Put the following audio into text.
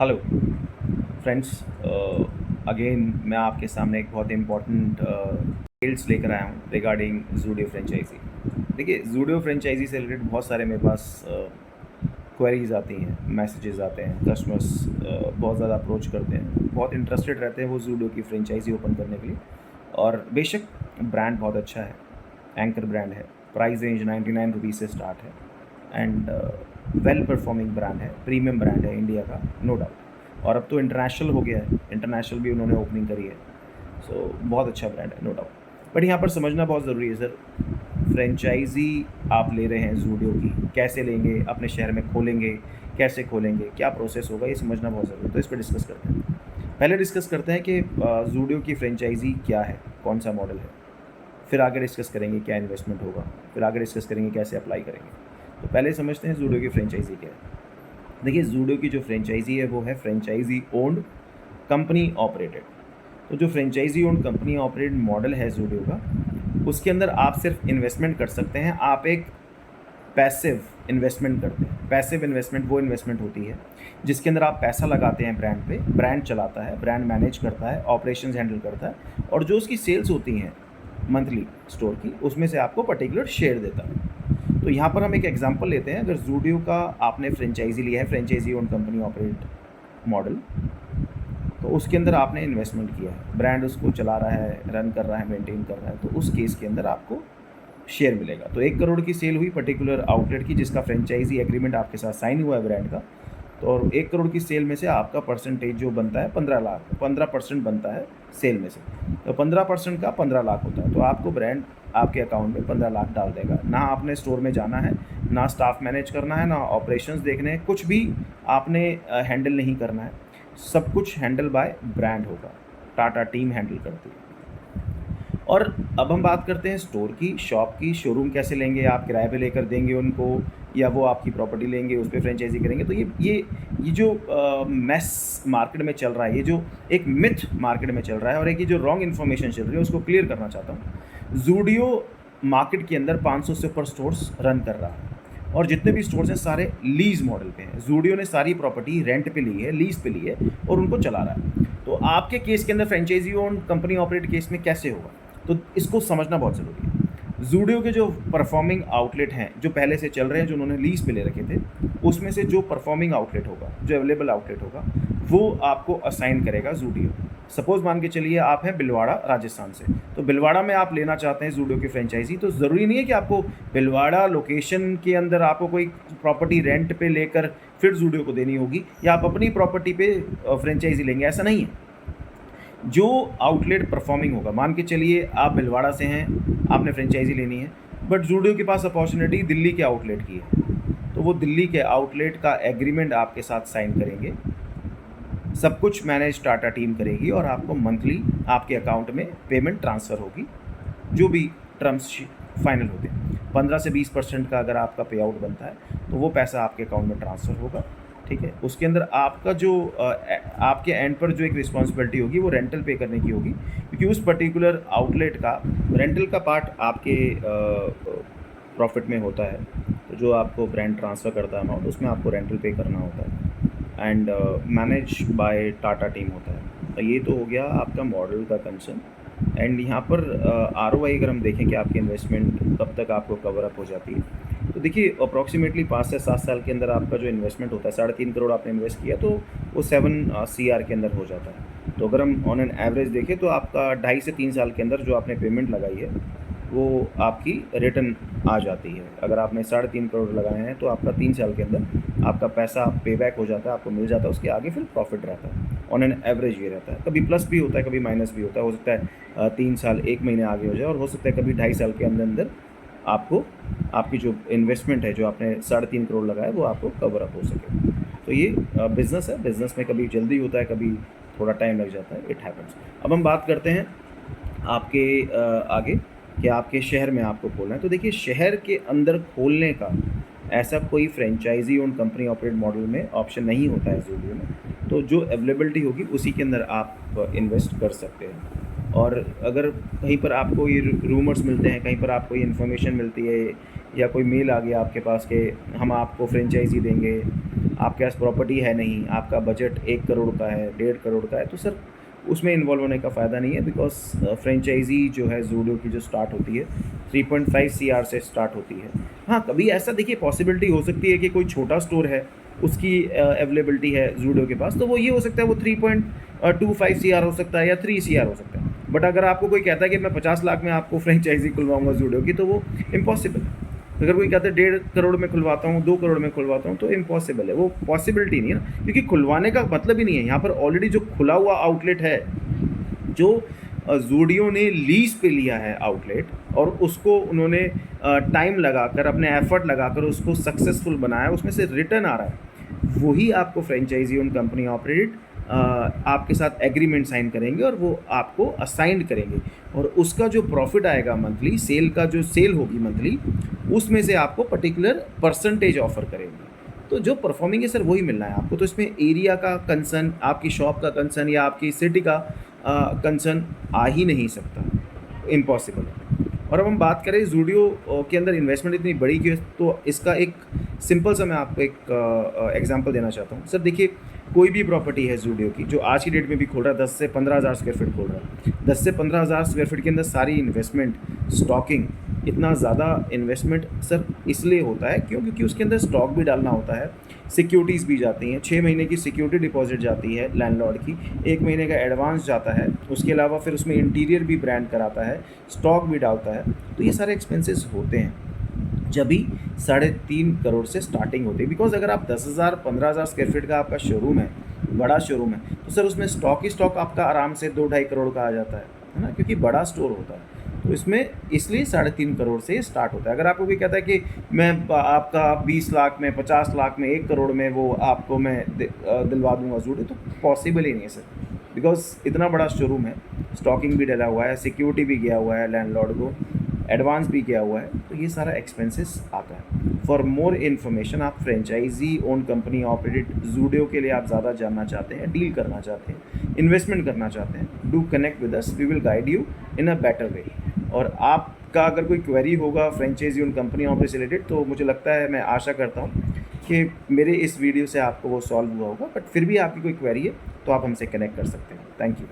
Hello friends. Again मैं आपके सामने एक बहुत इम्पॉर्टेंट डिटेल्स लेकर आया हूँ रिगार्डिंग जूडियो फ्रेंचाइजी। देखिए, जूडियो फ्रेंचाइजी से रिलेटेड बहुत सारे मेरे पास क्वेरीज आती हैं, मैसेजेस आते हैं, कस्टमर्स बहुत ज़्यादा अप्रोच करते हैं, बहुत इंटरेस्टेड रहते हैं वो जूडियो की फ्रेंचाइजी ओपन करने के लिए। और बेशक ब्रांड बहुत अच्छा है, एंकर ब्रांड है, प्राइस रेंज 99 रुपीज़ से स्टार्ट है एंड वेल परफॉर्मिंग ब्रांड है, प्रीमियम ब्रांड है इंडिया का, नो डाउट। और अब तो इंटरनेशनल हो गया है, इंटरनेशनल भी उन्होंने ओपनिंग करी है। सो बहुत अच्छा ब्रांड है, नो डाउट। बट यहाँ पर समझना बहुत ज़रूरी है सर, फ्रेंचाइजी आप ले रहे हैं जूडियो की, कैसे लेंगे, अपने शहर में खोलेंगे, कैसे खोलेंगे, क्या प्रोसेस होगा, ये समझना बहुत ज़रूरी है। तो इस पर डिस्कस करते हैं। पहले डिस्कस करते हैं कि जूडियो की फ्रेंचाइजी क्या है, कौन सा मॉडल है। फिर आगे डिस्कस करेंगे क्या इन्वेस्टमेंट होगा, फिर आगे डिस्कस करेंगे कैसे अप्लाई करेंगे। तो पहले समझते हैं जूडियो की फ्रेंचाइजी क्या है। देखिए, जूडियो की जो फ्रेंचाइजी है वो है फ्रेंचाइजी ओन्ड कंपनी ऑपरेटेड। तो जो franchise owned company operated model है जूडियो का, उसके अंदर आप सिर्फ इन्वेस्टमेंट कर सकते हैं। आप एक पैसिव इन्वेस्टमेंट करते हैं। पैसिव इन्वेस्टमेंट वो इन्वेस्टमेंट होती है जिसके अंदर आप पैसा लगाते हैं ब्रांड पे, ब्रांड चलाता है, ब्रांड मैनेज करता है, ऑपरेशंस हैंडल करता है, और जो उसकी सेल्स होती हैं मंथली स्टोर की, उसमें से आपको पर्टिकुलर शेयर देता है। तो यहाँ पर हम एक एग्जांपल लेते हैं। अगर जूडियो का आपने फ्रेंचाइजी लिया है, franchise own company operate model, तो उसके अंदर आपने इन्वेस्टमेंट किया है, ब्रांड उसको चला रहा है, रन कर रहा है, मेंटेन कर रहा है, तो उस केस के अंदर आपको शेयर मिलेगा। तो 1 करोड़ की सेल हुई पर्टिकुलर आउटलेट की, जिसका फ्रेंचाइजी एग्रीमेंट आपके साथ साइन हुआ है ब्रांड का, तो और 1 करोड़ की सेल में से आपका परसेंटेज जो बनता है 15 लाख, 15% बनता है सेल में से। तो 15% का 15 लाख होता है। तो आपको ब्रांड आपके अकाउंट में 15 लाख डाल देगा। ना आपने स्टोर में जाना है, ना स्टाफ मैनेज करना है, ना ऑपरेशंस देखने हैं, कुछ भी आपने हैंडल नहीं करना है। सब कुछ हैंडल बाय ब्रांड होगा, टाटा टीम हैंडल करती है। और अब हम बात करते हैं स्टोर की, शॉप की। शोरूम कैसे लेंगे आप? किराए पे लेकर देंगे उनको, या वो आपकी प्रॉपर्टी लेंगे, उस पर फ्रेंचाइजी करेंगे? तो ये जो मैस मार्केट में चल रहा है, ये जो एक मिथ मार्केट में चल रहा है और एक ये जो रॉन्ग इन्फॉर्मेशन चल रही है, उसको क्लियर करना चाहता हूँ। जूडियो मार्केट के अंदर 500 से ऊपर स्टोर्स रन कर रहा है, और जितने भी स्टोर्स हैं सारे लीज मॉडल पे हैं। जूडियो ने सारी प्रॉपर्टी रेंट पे ली है, लीज पे ली है, और उनको चला रहा है। तो आपके केस के अंदर franchise own company operate case में कैसे होगा, तो इसको समझना बहुत ज़रूरी है। जूडियो के जो परफॉर्मिंग आउटलेट हैं, जो पहले से चल रहे हैं, जो उन्होंने लीज पे ले रखे थे, उसमें से जो परफॉर्मिंग आउटलेट होगा, जो अवेलेबल आउटलेट होगा, वो आपको असाइन करेगा जूडियो। सपोज मान के चलिए आप हैं भिलवाड़ा राजस्थान से, तो भिलवाड़ा में आप लेना चाहते हैं जूडियो की फ्रेंचाइजी, तो ज़रूरी नहीं है कि आपको भिलवाड़ा लोकेशन के अंदर आपको कोई प्रॉपर्टी रेंट पे लेकर फिर जूडियो को देनी होगी, या आप अपनी प्रॉपर्टी पे फ्रेंचाइजी लेंगे, ऐसा नहीं है। जो आउटलेट परफॉर्मिंग होगा, मान के चलिए आप भिलवाड़ा से हैं, आपने फ्रेंचाइजी लेनी है, बट जूडियो के पास अपॉर्चुनिटी दिल्ली के आउटलेट की है, तो वो दिल्ली के आउटलेट का एग्रीमेंट आपके साथ साइन करेंगे। सब कुछ मैनेज टाटा टीम करेगी, और आपको मंथली आपके अकाउंट में पेमेंट ट्रांसफ़र होगी। जो भी टर्म्स फाइनल होते हैं, 15 से 20% का अगर आपका पे आउट बनता है, तो वो पैसा आपके अकाउंट में ट्रांसफ़र होगा। ठीक है, उसके अंदर आपका जो आपके एंड पर जो एक रिस्पॉन्सिबिलिटी होगी, वो रेंटल पे करने की होगी, क्योंकि उस पर्टिकुलर आउटलेट का रेंटल का पार्ट आपके प्रॉफिट में होता है। तो जो आपको ब्रांड ट्रांसफ़र करता है अमाउंट, उसमें आपको रेंटल पे करना होता है, and manage by Tata team होता है। तो ये तो हो गया आपका मॉडल का कंसर्न। एंड यहाँ पर ROI अगर हम देखें कि आपकी इन्वेस्टमेंट कब तक आपको कवर अप हो जाती है, तो देखिए अप्रॉक्सीमेटली 5 से 7 साल के अंदर आपका जो इन्वेस्टमेंट होता है, 3.5 करोड़ आपने इन्वेस्ट किया, तो वो 7 CR के अंदर हो जाता है। तो अगर हम ऑन एन एवरेज देखें, तो आपका 2.5 से 3 साल के अंदर जो आपने पेमेंट लगाई है, वो आपकी रिटर्न आ जाती है। अगर आपने 3.5 करोड़ लगाए हैं, तो आपका 3 साल के अंदर आपका पैसा पे बैक हो जाता है, आपको मिल जाता है, उसके आगे फिर प्रॉफिट रहता है। ऑन एन एवरेज ये रहता है। कभी प्लस भी होता है, कभी माइनस भी होता है। हो सकता है 3 साल 1 महीने आगे हो जाए, और हो सकता है कभी 2.5 साल के अंदर अंदर आपको आपकी जो इन्वेस्टमेंट है, जो आपने 3.5 करोड़ लगाया, वो आपको कवर अप हो सके। तो ये बिज़नेस है। बिज़नेस में कभी जल्दी होता है, कभी थोड़ा टाइम लग जाता है, इट हैपन्स। अब हम बात करते हैं आपके आगे कि आपके शहर में आपको खोलना है। तो देखिए, शहर के अंदर खोलने का ऐसा कोई franchise own company operate model में ऑप्शन नहीं होता है जूडियो में। तो जो अवेलेबिलिटी होगी उसी के अंदर आप इन्वेस्ट कर सकते हैं। और अगर कहीं पर आपको ये रूमर्स मिलते हैं, कहीं पर आपको ये इन्फॉर्मेशन मिलती है, या कोई मेल आ गया आपके पास कि हम आपको फ्रेंचाइजी देंगे, आपके पास प्रॉपर्टी है नहीं, आपका बजट 1 करोड़ का है, 1.5 करोड़ का है, तो सर उसमें इन्वॉल्व होने का फ़ायदा नहीं है, बिकॉज़ फ्रेंचाइज़ी जो है ज़ूडियो की जो स्टार्ट होती है 3.5 सीआर से स्टार्ट होती है। हाँ, कभी ऐसा देखिए पॉसिबिलिटी हो सकती है कि कोई छोटा स्टोर है, उसकी अवेलेबिलिटी है ज़ूडियो के पास, तो वो ये हो सकता है वो 3.25 सीआर हो सकता है या 3 सीआर हो सकता है। बट अगर आपको कोई कहता है कि मैं 50 लाख में आपको फ्रेंचाइज़ी खुलवाऊँगा ज़ूडियो की, तो वो इम्पॉसिबल है। अगर कोई कहता है 1.5 करोड़ में खुलवाता हूँ, 2 करोड़ में खुलवाता हूँ, तो इम्पॉसिबल है, वो पॉसिबिलिटी नहीं है ना, क्योंकि खुलवाने का मतलब ही नहीं है। यहाँ पर ऑलरेडी जो खुला हुआ आउटलेट है, जो ज़ूडियो ने लीज़ पे लिया है आउटलेट, और उसको उन्होंने टाइम लगाकर, अपने एफर्ट लगाकर उसको सक्सेसफुल बनाया, उसमें से रिटर्न आ रहा है, वही आपको फ्रेंचाइजी ओन कंपनी ऑपरेटेड आपके साथ एग्रीमेंट साइन करेंगे और वो आपको असाइंड करेंगे, और उसका जो प्रॉफिट आएगा मंथली, सेल का जो सेल होगी मंथली, उसमें से आपको पर्टिकुलर परसेंटेज ऑफर करेंगे। तो जो परफॉर्मिंग है सर वही मिलना है आपको। तो इसमें एरिया का कंसर्न, आपकी शॉप का कंसर्न या आपकी सिटी का कंसर्न आ ही नहीं सकता, इम्पॉसिबल है। और अब हम बात करें ज़ूडियो के अंदर इन्वेस्टमेंट इतनी बड़ी क्यों है, तो इसका एक सिंपल सा मैं आपको एक एग्जांपल देना चाहता हूँ। सर देखिए, कोई भी प्रॉपर्टी है ज़ूडियो की जो आज की डेट में भी खोल रहा है, 10 से 15 हज़ार स्क्वायर फीट खोल रहा है, 10 से 15 हज़ार स्क्वायर फीट के अंदर सारी इन्वेस्टमेंट, स्टॉकिंग, इतना ज़्यादा इन्वेस्टमेंट सर इसलिए होता है क्योंकि उसके अंदर स्टॉक भी डालना होता है, सिक्योरिटीज़ भी जाती हैं, 6 महीने की सिक्योरिटी डिपॉजिट जाती है लैंडलॉर्ड की, 1 महीने का एडवांस जाता है, उसके अलावा फिर उसमें इंटीरियर भी ब्रांड कराता है, स्टॉक भी डालता है, तो ये सारे एक्सपेंसेस होते हैं। जब भी 3.5 करोड़ से स्टार्टिंग होती है, बिकॉज अगर आप 10,000 15,000 स्क्वायर फीट का आपका शोरूम है, बड़ा शोरूम है, तो सर उसमें स्टॉक ही स्टॉक आपका आराम से 2-2.5 करोड़ का आ जाता है ना, क्योंकि बड़ा स्टोर होता है। तो इसमें इसलिए 3.5 करोड़ से स्टार्ट होता है। अगर आपको कोई कहता है कि मैं आपका 20 लाख में, 50 लाख में, 1 करोड़ में वो आपको मैं दिलवा दूंगा ज़रूर, तो पॉसिबल ही नहीं है सर, बिकॉज इतना बड़ा शोरूम है, स्टॉकिंग भी डला हुआ है, सिक्योरिटी भी गया हुआ है लैंडलॉर्ड को, एडवांस भी किया हुआ है, तो ये सारा एक्सपेंसेस आता है। फॉर मोर इन्फॉर्मेशन, आप franchise own company operated Zudio के लिए आप ज़्यादा जानना चाहते हैं, डील करना चाहते हैं, इन्वेस्टमेंट करना चाहते हैं, do connect with us, we will guide you in a better way. और आपका अगर कोई क्वेरी होगा फ्रेंचाइजी ओन कंपनी ऑपरेट से रिलेटेड, तो मुझे लगता है, मैं आशा करता हूँ कि मेरे इस वीडियो से आपको वो सॉल्व हुआ होगा, बट फिर भी आपकी कोई क्वेरी है तो आप हमसे कनेक्ट कर सकते हैं। Thank you.